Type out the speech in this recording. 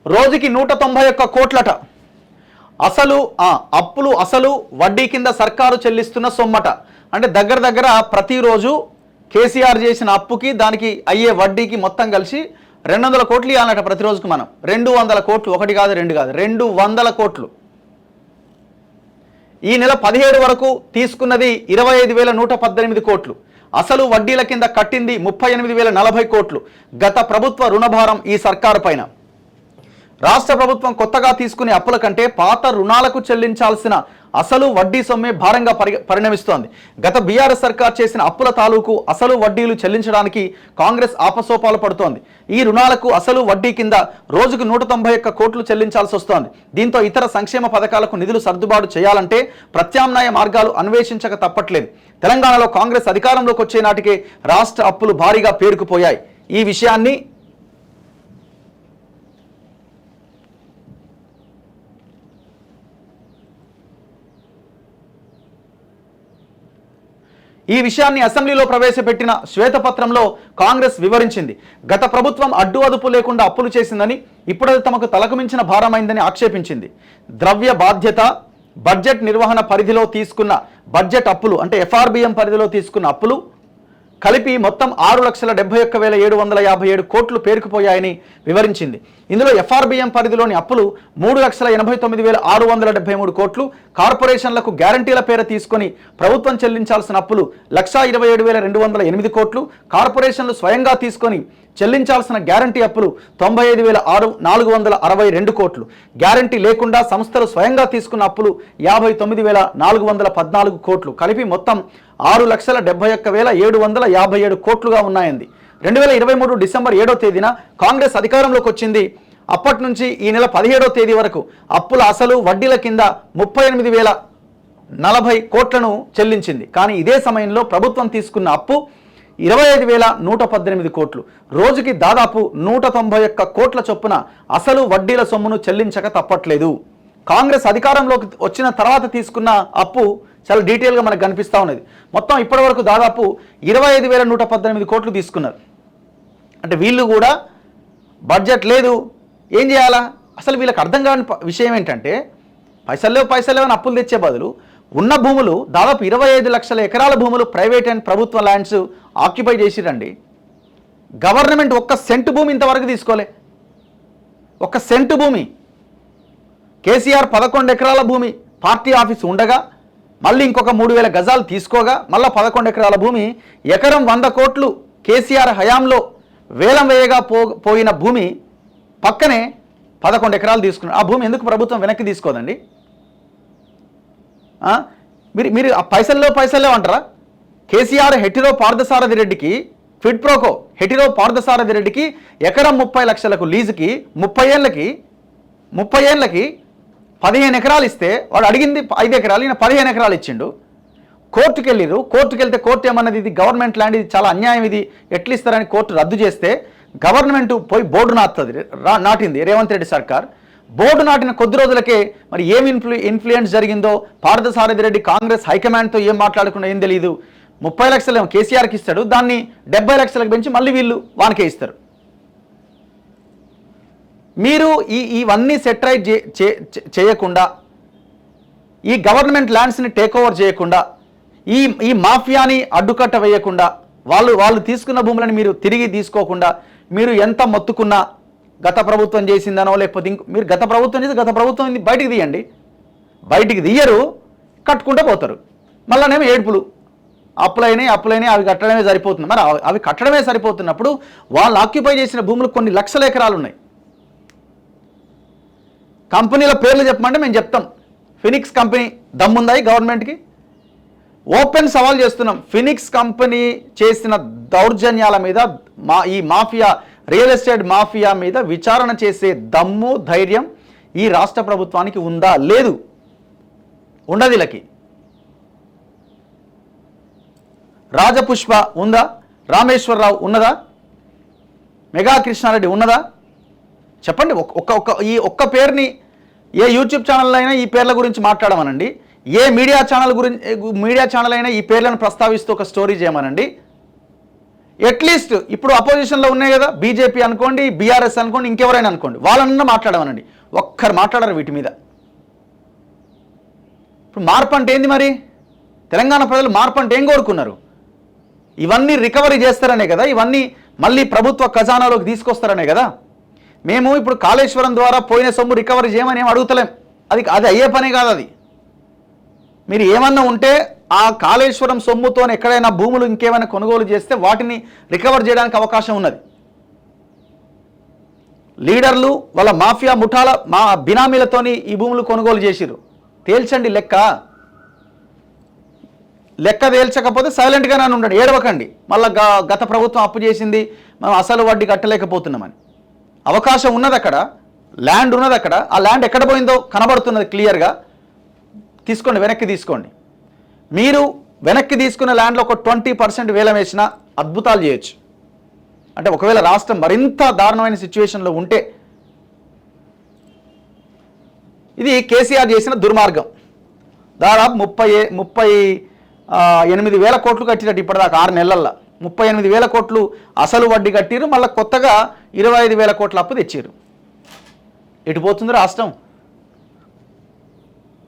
రోజుకి 191 కోట్లట. అసలు వడ్డీ కింద సర్కారు చెల్లిస్తున్న సొమ్మట. అంటే దగ్గర ప్రతిరోజు కేసీఆర్ చేసిన అప్పుకి దానికి అయ్యే వడ్డీకి మొత్తం కలిసి 200 కోట్లు ఇవ్వాలన్నట ప్రతిరోజుకు. మనం 200 కోట్లు, ఒకటి కాదు రెండు కాదు, 200 కోట్లు. ఈ నెల 17 వరకు తీసుకున్నది 25,118 కోట్లు. అసలు వడ్డీల కింద కట్టింది 38,040 కోట్లు. గత ప్రభుత్వ రుణభారం ఈ సర్కారు పైన. రాష్ట్ర ప్రభుత్వం కొత్తగా తీసుకునే అప్పుల కంటే పాత రుణాలకు చెల్లించాల్సిన అసలు వడ్డీ సొమ్మే భారంగా పరిణమిస్తోంది. గత బీఆర్ఎస్ సర్కార్ చేసిన అప్పుల తాలూకు అసలు వడ్డీలు చెల్లించడానికి కాంగ్రెస్ ఆపసోపాలు పడుతోంది. ఈ రుణాలకు అసలు వడ్డీ కింద రోజుకు 191 కోట్లు చెల్లించాల్సి వస్తోంది. దీంతో ఇతర సంక్షేమ పథకాలకు నిధులు సర్దుబాటు చేయాలంటే ప్రత్యామ్నాయ మార్గాలు అన్వేషించక తప్పట్లేదు. తెలంగాణలో కాంగ్రెస్ అధికారంలోకి వచ్చే నాటికే రాష్ట్ర అప్పులు భారీగా పేరుకుపోయాయి. ఈ విషయాన్ని అసెంబ్లీలో ప్రవేశపెట్టిన శ్వేతపత్రంలో కాంగ్రెస్ వివరించింది. గత ప్రభుత్వం అడ్డు అదుపు లేకుండా అప్పులు చేసిందని, ఇప్పుడది తమకు తలకు మించిన భారమైందని ఆక్షేపించింది. ద్రవ్య బాధ్యత బడ్జెట్ నిర్వహణ పరిధిలో తీసుకున్న బడ్జెట్ అప్పులు అంటే ఎఫ్ఆర్బిఎం పరిధిలో తీసుకున్న అప్పులు కలిపి మొత్తం 6,71,757 కోట్లు పేరుకుపోయాయని వివరించింది. ఇందులో ఎఫ్ఆర్బిఎం పరిధిలోని అప్పులు 3,89,673 కోట్లు, కార్పొరేషన్లకు గ్యారంటీల పేర తీసుకొని ప్రభుత్వం చెల్లించాల్సిన అప్పులు 1,27,208 కోట్లు, కార్పొరేషన్లు స్వయంగా తీసుకొని చెల్లించాల్సిన గ్యారంటీ అప్పులు 95,462 కోట్లు, గ్యారంటీ లేకుండా సంస్థలు స్వయంగా తీసుకున్న అప్పులు 59,414 కోట్లు, కలిపి మొత్తం 6,71,757 కోట్లుగా ఉన్నాయంది. 2023 డిసెంబర్ 7వ తేదీన కాంగ్రెస్ అధికారంలోకి వచ్చింది. అప్పటి నుంచి ఈ నెల 17వ తేదీ వరకు అప్పుల అసలు వడ్డీల కింద 38,040 కోట్లను చెల్లించింది. కానీ ఇదే సమయంలో ప్రభుత్వం తీసుకున్న అప్పు 25,118 కోట్లు. రోజుకి దాదాపు 191 కోట్ల చొప్పున అసలు వడ్డీల సొమ్మును చెల్లించక తప్పట్లేదు. కాంగ్రెస్ అధికారంలోకి వచ్చిన తర్వాత తీసుకున్న అప్పు చాలా డీటెయిల్గా మనకు కనిపిస్తూ ఉన్నది. మొత్తం ఇప్పటి వరకు దాదాపు 25,118 కోట్లు తీసుకున్నారు. అంటే వీళ్ళు కూడా బడ్జెట్ లేదు, ఏం చేయాలా? అసలు వీళ్ళకి అర్థం కాని విషయం ఏంటంటే పైసలు లేవు అని అప్పులు తెచ్చే బదులు ఉన్న భూములు దాదాపు 25 లక్షల ఎకరాల భూములు ప్రైవేట్ అండ్ ప్రభుత్వ ల్యాండ్స్ ఆక్యుపై చేసిరండి. గవర్నమెంట్ ఒక్క సెంటు భూమి ఇంతవరకు తీసుకోలే. ఒక్క సెంటు భూమి. కేసీఆర్ 11 ఎకరాల భూమి పార్టీ ఆఫీస్ ఉండగా మళ్ళీ ఇంకొక 3,000 గజాలు తీసుకోగా మళ్ళీ 11 ఎకరాల భూమి, ఎకరం 100 కోట్లు కేసీఆర్ హయాంలో వేలం వేయగా పోయిన భూమి పక్కనే 11 ఎకరాలు తీసుకున్నారు. ఆ భూమి ఎందుకు ప్రభుత్వం వెనక్కి తీసుకోదండి? మీరు ఆ పైసల్లో అంటారా? కేసీఆర్ హెటిరో పార్థసారథి రెడ్డికి ఫిడ్ ప్రోకో హెటిరో పార్థసారథి రెడ్డికి ఎకరం 30 లక్షలకు లీజుకి 30 ఏళ్ళకి 15 ఎకరాలు ఇస్తే వాడు అడిగింది 5 ఎకరాలు, ఈయన 15 ఎకరాలు ఇచ్చిండు. కోర్టుకు వెళ్తే కోర్టు ఏమన్నది, ఇది గవర్నమెంట్ ల్యాండ్, ఇది చాలా అన్యాయం, ఇది ఎట్లు ఇస్తారని కోర్టు రద్దు చేస్తే గవర్నమెంట్ పోయి బోర్డు నాటింది రేవంత్ రెడ్డి సర్కార్. బోర్డు నాటిన కొద్ది రోజులకే మరి ఏం ఇన్ఫ్లుయెన్స్ జరిగిందో పార్థసారథి రెడ్డి కాంగ్రెస్ హైకమాండ్తో ఏం మాట్లాడకుండా ఏం తెలియదు. 30 లక్షలు ఏమో కేసీఆర్కి ఇస్తాడు, దాన్ని 70 లక్షలకు పెంచి మళ్ళీ వీళ్ళు వానికే ఇస్తారు. మీరు ఇవన్నీ సెటరైట్ చేయకుండా, ఈ గవర్నమెంట్ ల్యాండ్స్ని టేక్ ఓవర్ చేయకుండా, ఈ మాఫియాని అడ్డుకట్ట వేయకుండా, వాళ్ళు తీసుకున్న భూములను మీరు తిరిగి తీసుకోకుండా, మీరు ఎంత మొత్తుకున్నా గత ప్రభుత్వం చేసిందనో లేకపోతే మీరు గత ప్రభుత్వం చేసి గత ప్రభుత్వం బయటికి తీయండి. బయటికి తీయరు, కట్టుకుంటూ పోతారు. మళ్ళానేమో ఏడుపులు, అప్పులైనాయి అవి కట్టడమే సరిపోతుంది. మరి అవి కట్టడమే సరిపోతున్నప్పుడు వాళ్ళు ఆక్యుపై చేసిన భూములు కొన్ని లక్షల ఎకరాలు ఉన్నాయి. కంపెనీల పేర్లు చెప్పమంటే మేము చెప్తాం. ఫినిక్స్ కంపెనీ దమ్ముందా గవర్నమెంట్కి? ఓపెన్ సవాల్ చేస్తున్నాం. ఫినిక్స్ కంపెనీ చేసిన దౌర్జన్యాల మీద ఈ మాఫియా, రియల్ ఎస్టేట్ మాఫియా మీద విచారణ చేసే దమ్ము, ధైర్యం ఈ రాష్ట్ర ప్రభుత్వానికి ఉందా? లేదు, ఉండదు. వీళ్ళకి రాజపుష్ప ఉందా? రామేశ్వరరావు ఉన్నదా? మెగా కృష్ణారెడ్డి ఉన్నదా? చెప్పండి. ఈ ఒక్క పేరుని ఏ యూట్యూబ్ ఛానల్ అయినా ఈ పేర్ల గురించి మాట్లాడమనండి. ఏ మీడియా ఛానల్ అయినా ఈ పేర్లను ప్రస్తావిస్తూ ఒక స్టోరీ చేయమనండి. అట్లీస్ట్ ఇప్పుడు అపోజిషన్లో ఉన్నాయి కదా, బీజేపీ అనుకోండి, బీఆర్ఎస్ అనుకోండి, ఇంకెవరైనా అనుకోండి, వాళ్ళన్నా మాట్లాడమనండి. ఒక్కరు మాట్లాడరు వీటి మీద. ఇప్పుడు మార్పు అంటే ఏంది మరి? తెలంగాణ ప్రజలు మార్పు అంటే ఏం కోరుకున్నారు? ఇవన్నీ రికవరీ చేస్తారనే కదా, ఇవన్నీ మళ్ళీ ప్రభుత్వ ఖజానాలోకి తీసుకొస్తారనే కదా. మేము ఇప్పుడు కాళేశ్వరం ద్వారా పోయిన సొమ్ము రికవరీ చేయమని ఏం అడుగుతలేం. అది అయ్యే పనే కాదు. అది మీరు ఏమన్నా ఉంటే ఆ కాళేశ్వరం సొమ్ముతో ఎక్కడైనా భూములు ఇంకేమైనా కొనుగోలు చేస్తే వాటిని రికవర్ చేయడానికి అవకాశం ఉన్నది. లీడర్లు వాళ్ళ మాఫియా ముఠాల బినామీలతోని ఈ భూములు కొనుగోలు చేసిరు. తేల్చండి లెక్క తేల్చకపోతే సైలెంట్గానే ఉండండి, ఏడవకండి. మళ్ళీ గత ప్రభుత్వం అప్పు చేసింది, మనం అసలు వడ్డీ కట్టలేకపోతున్నామని. అవకాశం ఉన్నది అక్కడ, ల్యాండ్ ఉన్నది అక్కడ. ఆ ల్యాండ్ ఎక్కడ పోయిందో కనబడుతున్నది క్లియర్గా. తీసుకోండి, వెనక్కి తీసుకోండి. మీరు వెనక్కి తీసుకున్న ల్యాండ్లో ఒక 20% వేలం వేసినా అద్భుతాలు చేయొచ్చు. అంటే ఒకవేళ రాష్ట్రం మరింత దారుణమైన సిచ్యువేషన్లో ఉంటే, ఇది కేసీఆర్ చేసిన దుర్మార్గం. దాదాపు 38,000 కోట్లు కట్టినట్టు ఇప్పటిదాకా 6 నెలల్లో 38,000 కోట్లు అసలు వడ్డీ కట్టిరు. మళ్ళీ కొత్తగా 25,000 కోట్ల అప్పు తెచ్చారు. ఎటు పోతుంది రాష్ట్రం?